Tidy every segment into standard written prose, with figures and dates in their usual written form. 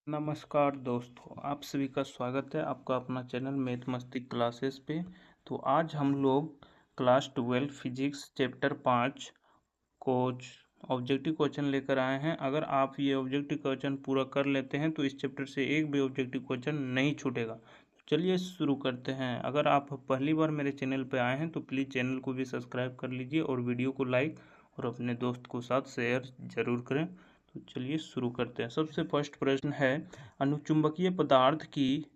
नमस्कार दोस्तों, आप सभी का स्वागत है आपका अपना चैनल मैथ मस्ती क्लासेस पे। तो आज हम लोग class 12 physics chapter 5 coach objective question लेकर आए हैं। अगर आप ये ऑब्जेक्टिव क्वेश्चन पूरा कर लेते हैं तो इस चैप्टर से एक भी ऑब्जेक्टिव क्वेश्चन नहीं छूटेगा। तो चलिए शुरू करते हैं। अगर आप पहली बार मेरे चैनल पर आए हैं तो प्लीज़ चैनल को भी सब्सक्राइब कर लीजिए और वीडियो को लाइक और अपने दोस्त को साथ शेयर जरूर करें। तो चलिए शुरू करते हैं। सबसे फर्स्ट प्रश्न है, अनुचुंबकीय पदार्थ की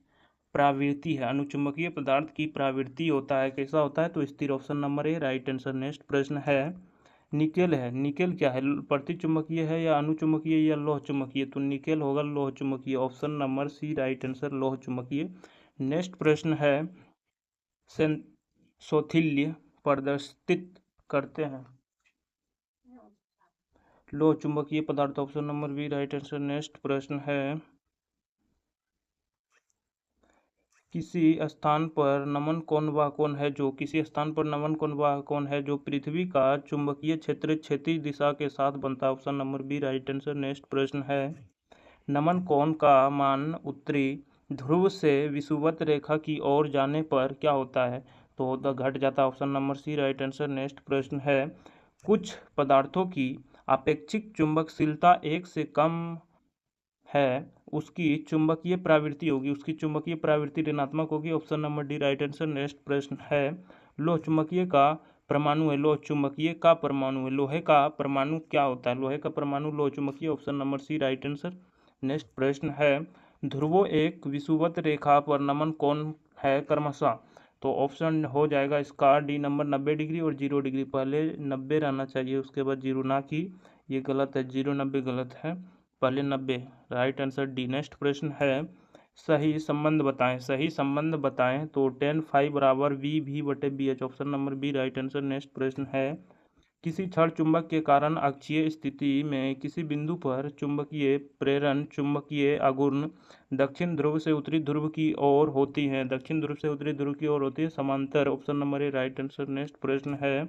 प्रवृत्ति है। अनुचुंबकीय पदार्थ की प्रवृत्ति होता है, कैसा होता है? तो स्थिर, option number A right answer. Next प्रश्न है, निकेल है। निकेल क्या है? प्रतिचुंबकीय है या अनुचुंबकीय या लौह चुंबकीय? तो निकेल होगा लौह चुंबकीय, option number C right answer, लौह चुंबकीय। नेक्स्ट प्रश्न है, सौथिल्य प्रदर्शित करते हैं लौह चुंबकीय पदार्थ, option number B right answer. Next प्रश्न है, किसी स्थान पर नमन कोण वह कोण है जो पृथ्वी का चुंबकीय क्षेत्र क्षैतिज दिशा के साथ बनता है, option number B right answer. Next प्रश्न है, नमन कोण का मान उत्तरी ध्रुव से विषुवत रेखा की ओर जाने पर क्या होता है? तो घट जाता है, option number C right answer. Next प्रश्न है, कुछ पदार्थों की आपेक्षिक चुंबकशीलता 1 से कम है, उसकी चुंबकीय प्रवृत्ति ऋणात्मक होगी, option number D right answer. Next प्रश्न है, लौह चुंबकीय का परमाणु है। लोहे का परमाणु क्या होता है? लोहे का परमाणु लौह चुंबकीय, option number C right answer. Next प्रश्न है, ध्रुवों एक विषुवत रेखा पर नमन कोण है क्रमशः? तो ऑप्शन हो जाएगा इसका डी नंबर 90 डिग्री और 0 डिग्री। पहले 90 रहना चाहिए, उसके बाद 0, ना कि ये गलत है, 0 90 गलत है, पहले 90 राइट आंसर डी। नेक्स्ट प्रश्न है, सही संबंध बताएं। तो tan phi बराबर V/BH, option number B right answer. Next प्रश्न है, किसी क्षण चुंबक के कारण अक्षीय स्थिति में किसी बिंदु पर चुंबकीय प्रेरण चुंबकीय आघूर्ण दक्षिण ध्रुव से उत्तरी ध्रुव की ओर होती है, समांतर, option number A right answer. Next प्रश्न है,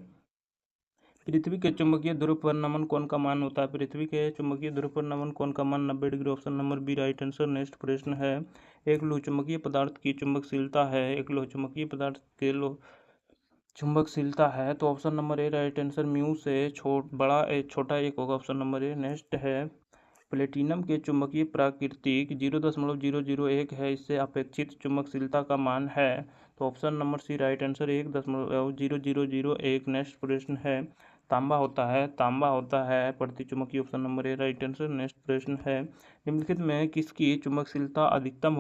पृथ्वी के चुंबकीय ध्रुव पर नमन कोण का मान होता है? पृथ्वी के चुंबकीय ध्रुव पर नमन कोण का मान 90 degree, option number B right answer. Next प्रश्न है, एक लोह चुंबकीय पदार्थ की चुंबकशीलता है। चुंबकशीलता है, तो option number A right answer, mu से छोटा एक होगा, ऑप्शन नंबर ए। नेक्स्ट है, प्लेटिनम के चुंबकीय प्राकृतिक 0.001 है, इससे अपेक्षित चुंबकशीलता का मान है, तो option number C right answer 1.0001। Next प्रश्न है, तांबा होता है प्रतिचुंबकीय, option number A right answer. Next प्रश्न है, निम्नलिखित में किसकी चुंबकशीलता अधिकतम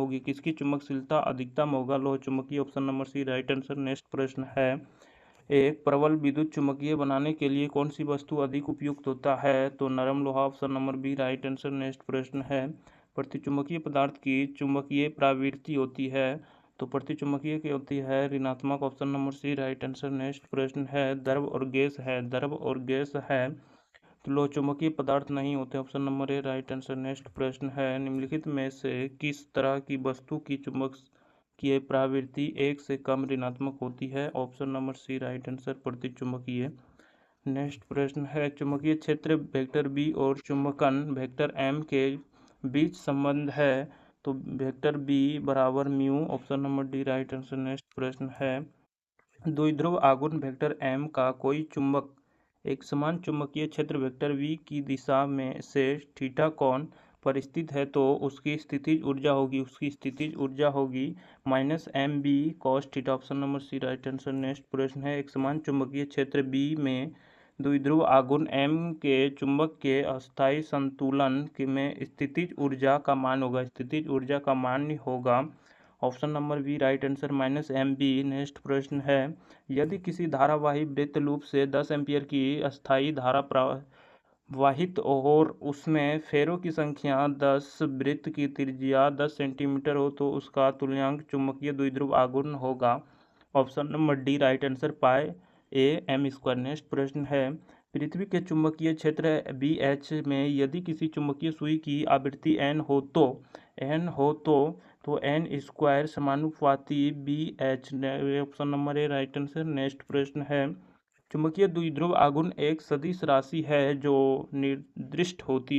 होगा? लौह चुंबकीय, option number C right answer. Next प्रश्न है, एक प्रबल विद्युत चुम्बकीय बनाने के लिए कौन सी वस्तु अधिक उपयुक्त होता है? तो नरम लोहा, option number B right answer. Next प्रश्न है, प्रतिचुंबकीय पदार्थ की चुंबकीय प्रवृत्ति होती है, तो प्रतिचुंबकीय की होती है ऋणात्मक, option number C right answer. Next प्रश्न है, द्रव और गैस है तो लौह चुंबकीय पदार्थ नहीं होते, option number A right answer. Next प्रश्न है, निम्नलिखित में से किस तरह की वस्तु की चुंबकीय प्रवृत्ति 1 से कम ऋणात्मक होती है? Option number C right answer, प्रतिचुंबकीय। नेक्स्ट प्रश्न है, चुंबकीय क्षेत्र वेक्टर बी और चुंबकन वेक्टर एम के बीच संबंध है, तो वेक्टर बी बराबर mu, option number D right answer. Next प्रश्न है, द्विध्रुव आघूर्ण वेक्टर एम का कोई चुंबक एक समान चुंबकीय क्षेत्र वेक्टर वी की दिशा में से थीटा कोण पर स्थित है, तो उसकी स्थितिज ऊर्जा होगी -mb cos theta, option number C right answer. Next प्रश्न है, एक समान चुंबकीय क्षेत्र बी में द्विध्रुव आघूर्ण एम के चुंबक के अस्थायी संतुलन में स्थितिज ऊर्जा का मान होगा, option number B right answer, -mb। Next प्रश्न है, यदि किसी धारावाही वृत्त लूप से 10 एम्पीयर की अस्थायी धारा प्रवाहित और उसमें फेरों की संख्या 10, वृत्त की त्रिज्या 10 सेंटीमीटर हो, तो उसका तुल्यांक चुंबकीय द्विध्रुव आघूर्ण होगा, option number D right answer, pi A M square. Next प्रश्न है, पृथ्वी के चुंबकीय क्षेत्र बी एच में यदि किसी चुंबकीय सुई की आवृत्ति n हो तो n स्क्वायर समानुपाती B H, option number A right answer. Next प्रश्न है, चुंबकीय द्विध्रुव आघूर्ण एक सदिश राशि है जो निर्दिष्ट होती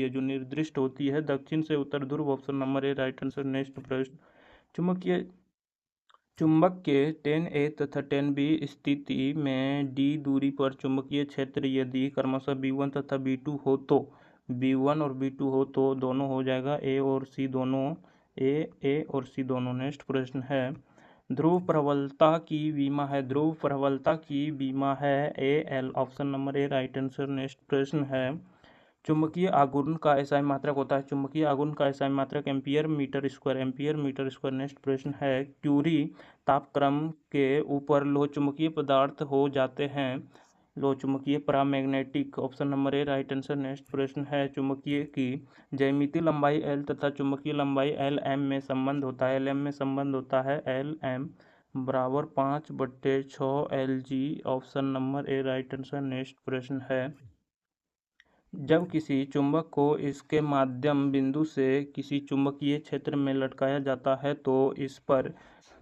है दक्षिण से उत्तर ध्रुव। Option number A right answer. Next प्रश्न, चुंबक के 10A तथा 10B स्थिति में D दूरी पर चुंबकीय क्षेत्र यदि क्रमशः B1 तथा B2 हो तो B1 और B2 हो तो दोनों हो जाएगा A और C दोनों, A और C दोनों। नेक्स्ट प्रश्न है, ध्रुव प्रबलता की विमा है AL। Option number A right answer. Next प्रश्न है, चुंबकीय आघूर्ण का एसआई मात्रक होता है। चुंबकीय आघूर्ण का एसआई मात्रक एम्पियर मीटर स्क्वायर। नेक्स्ट प्रश्न है, क्यूरी तापक्रम के ऊपर लोह चुंबकीय पदार्थ हो जाते हैं लोह चुंबकीय paramagnetic. Option number A right answer. Next प्रश्न है, चुंबकीय की ज्यामितीय लंबाई L तथा चुंबकीय लंबाई LM में संबंध होता है LM बराबर 5/6 LG। Option number A right answer. Next प्रश्न है, जब किसी चुंबक को इसके माध्यम बिंदु से किसी चुंबकीय क्षेत्र में लटकाया जाता है तो इस पर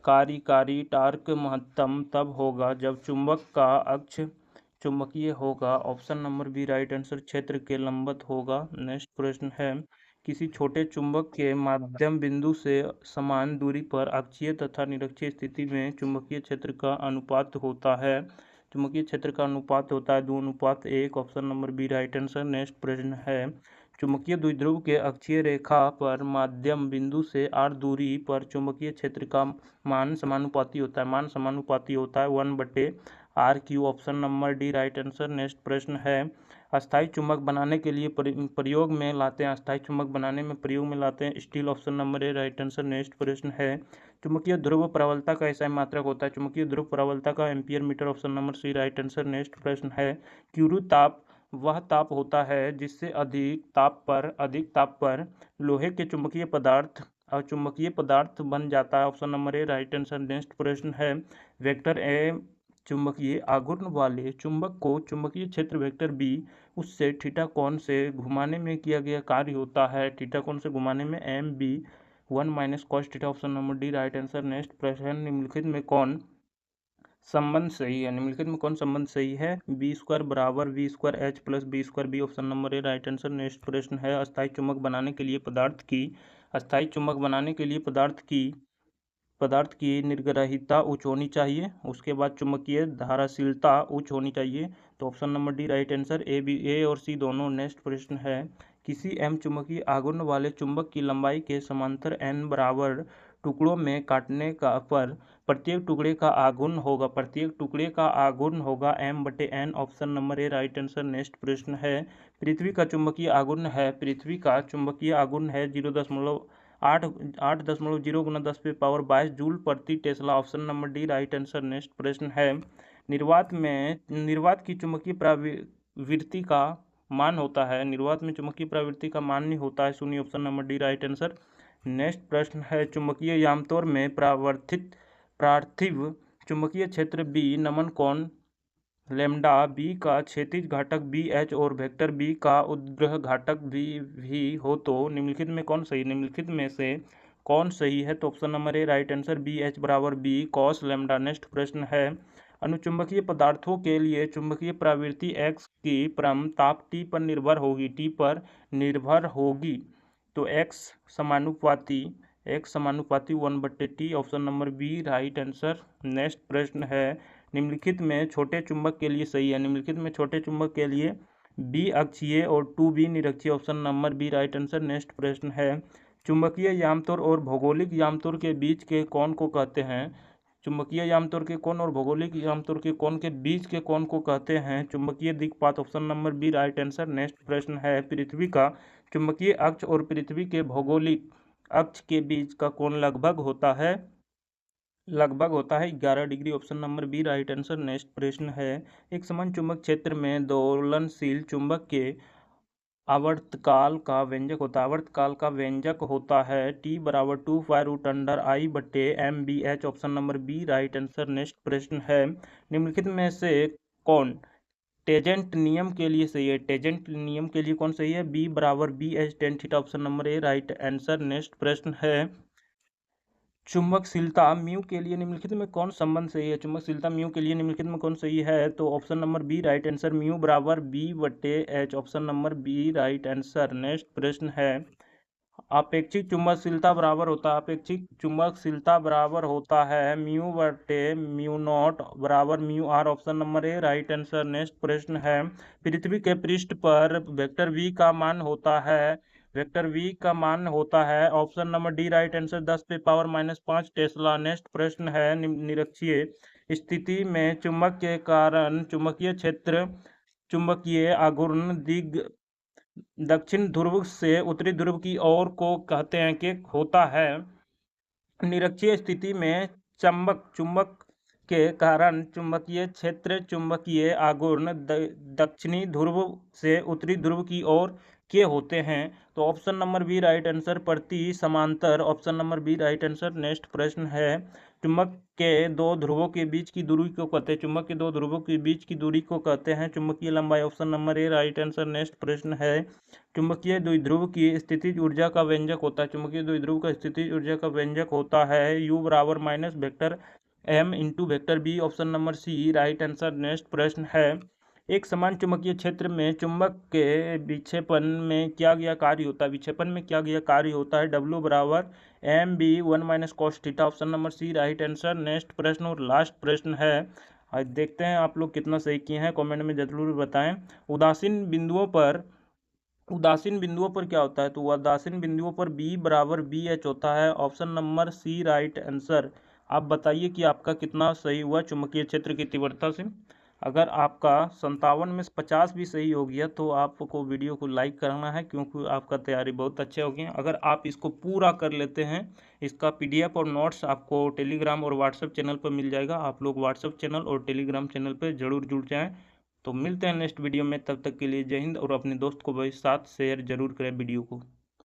कार्यकारी टार्क महत्तम तब होगा जब चुंबक का अक्ष चुंबकीय होगा। Option number B right answer, क्षेत्र के लंबवत होगा। नेक्स्ट प्रश्न है, किसी छोटे चुंबक के माध्यम बिंदु से समान दूरी पर अक्षीय तथा निरक्षीय स्थिति में चुंबकीय क्षेत्र का अनुपात होता है 2:1। Option number B right answer. Next प्रश्न है, चुंबकीय द्विध्रुव के अक्षीय रेखा पर माध्यम बिंदु से r दूरी पर चुंबकीय क्षेत्र का मान समानुपाती होता है 1/r³। Option number D right answer. Next प्रश्न है, अस्थायी चुंबक बनाने के लिए प्रयोग में लाते हैं steel. Option number A right answer. Next प्रश्न है, चुंबकीय ध्रुव प्रबलता का एसआई मात्रक होता है। चुंबकीय ध्रुव प्रबलता का ampere metre. Option number C right answer. Next प्रश्न है, क्यूरी ताप वह ताप होता है जिससे अधिक ताप पर लोहे के चुंबकीय पदार्थ अचुंबकीय पदार्थ बन जाता है। Option number A right answer. Next प्रश्न है, वेक्टर ए चुंबकीय आघूर्ण वाले चुंबक को चुंबकीय क्षेत्र वेक्टर बी उससे थीटा कोण से घुमाने में किया गया कार्य होता है। थीटा कोण से घुमाने में MB1 - cos theta. Option number D right answer. Next प्रश्न, निम्नलिखित में कौन संबंध सही है B² बराबर V²H plus B²B। Option number A right answer. Next प्रश्न है, अस्थायी चुंबक बनाने के लिए पदार्थ की निर्ग्रहिता उच्च होनी चाहिए, उसके बाद चुंबकीय धाराशीलता उच्च होनी चाहिए। तो option number D right answer, A और सी दोनों। नेक्स्ट प्रश्न है, किसी m चुंबकीय आघूर्ण वाले चुंबक की लंबाई के समांतर n बराबर टुकड़ों में काटने पर प्रत्येक टुकड़े का आघूर्ण होगा m/n। Option number A right answer. Next प्रश्न है, पृथ्वी का चुंबकीय आघूर्ण है 0.8 × 10⁻22 जूल प्रति Tesla. Option number D right answer. Next प्रश्न है, निर्वात की चुंबकीय प्रवृत्ति का मान होता है नहीं होता है 0। Option number D right answer. Next प्रश्न है, चुंबकीय यामतोर में पार्थिव चुंबकीय क्षेत्र बी नमन कोण लैम्डा, बी का क्षैतिज घाटक BH और वेक्टर बी का उद्ग्रह घाटक भी हो तो निम्नलिखित में से कौन सही है। तो option number A right answer, BH बराबर B cos लैम्डा। नेक्स्ट प्रश्न है, अनुचुंबकीय पदार्थों के लिए चुंबकीय प्रवृत्ति x की परम ताप T पर निर्भर होगी तो x समानुपाती 1/T। Option number B right answer. Next प्रश्न है, निम्नलिखित में छोटे चुंबक के लिए B अक्षीय और 2B निरक्षीय। Option number B right answer. Next प्रश्न है, चुंबकीय यामतोर और भौगोलिक यामतोर के बीच के कोण को कहते हैं चुंबकीय यामतोर के कोण और भौगोलिक यामतोर के कोण के बीच के कोण को कहते हैं चुंबकीय दिक्पात। Option number B right answer. Next प्रश्न है, पृथ्वी का चुंबकीय अक्ष और पृथ्वी के भौगोलिक अक्ष के बीच का कोण लगभग होता है 11 degree. Option number B right answer. Next प्रश्न है, एक समान चुंबक क्षेत्र में दोलनशील चुंबक के आवर्तकाल का व्यंजक होता है T बराबर 2π√I/MBH। Option number B right answer. Next प्रश्न है, निम्नलिखित में से कौन टेंजेंट नियम के लिए सही है कौन सही है B बराबर BH tan theta. Option number A right answer. Next प्रश्न है, चुंबकशीलता म्यू के लिए निम्नलिखित में कौन संबंध सही है? चुंबकशीलता म्यू के लिए निम्नलिखित में कौन सही है? तो option number B right answer, mu बराबर B/H। Option number B right answer. Next प्रश्न है, अपेक्षित चुंबकशीलता बराबर होता है μ/μ0 बराबर μr। Option number A right answer. Next प्रश्न है, पृथ्वी के पृष्ठ पर वेक्टर v का मान होता है option number D right answer 10⁻⁻5 Tesla. Next प्रश्न है, निरक्षीय स्थिति में चुंबक के कारण चुंबकीय क्षेत्र चुंबकीय आघूर्ण दक्षिण ध्रुव से उत्तरी ध्रुव की ओर को कहते हैं कि होता है। निरक्षीय स्थिति में चुंबक के कारण चुंबकीय क्षेत्र चुंबकीय आघूर्ण दक्षिणी ध्रुव से उत्तरी ध्रुव की ओर के होते हैं। तो option number B right answer, प्रति समांतर। Option number B right answer. Next प्रश्न है, चुंबक के दो ध्रुवों के बीच की दूरी को कहते हैं चुंबकीय लंबाई। Option number A right answer. Next प्रश्न है, चुंबकीय द्विध्रुव की स्थितिज ऊर्जा का व्यंजक होता है U बराबर minus vector M into vector B। Option number C right answer. Next प्रश्न है, एक समान चुंबकीय क्षेत्र में चुंबक के विक्षेपण में किया गया कार्य होता है W बराबर MB1 - cos theta. Option number C right answer. Next प्रश्न और लास्ट प्रश्न है, आज देखते हैं आप लोग कितना सही किए हैं, कमेंट में जरूर बताएं। उदासीन बिंदुओं पर क्या होता है? तो उदासीन बिंदुओं पर B बराबर BH होता है। Option number C right answer. आप बताइए कि आपका कितना सही हुआ चुंबकीय क्षेत्र की तीव्रता से। अगर आपका 57 में से 50 भी सही हो गया तो आपको वीडियो को लाइक करना है, क्योंकि आपका तैयारी बहुत अच्छे हो गई है। अगर आप इसको पूरा कर लेते हैं, इसका PDF और नोट्स आपको टेलीग्राम और व्हाट्सएप चैनल पर मिल जाएगा। आप लोग व्हाट्सएप चैनल और टेलीग्राम चैनल पर जरूर जुड़ जाएं। तो मिलते हैं नेक्स्ट वीडियो में, तब तक के लिए जय हिंद। और अपने दोस्त को भी साथ शेयर जरूर करें वीडियो को।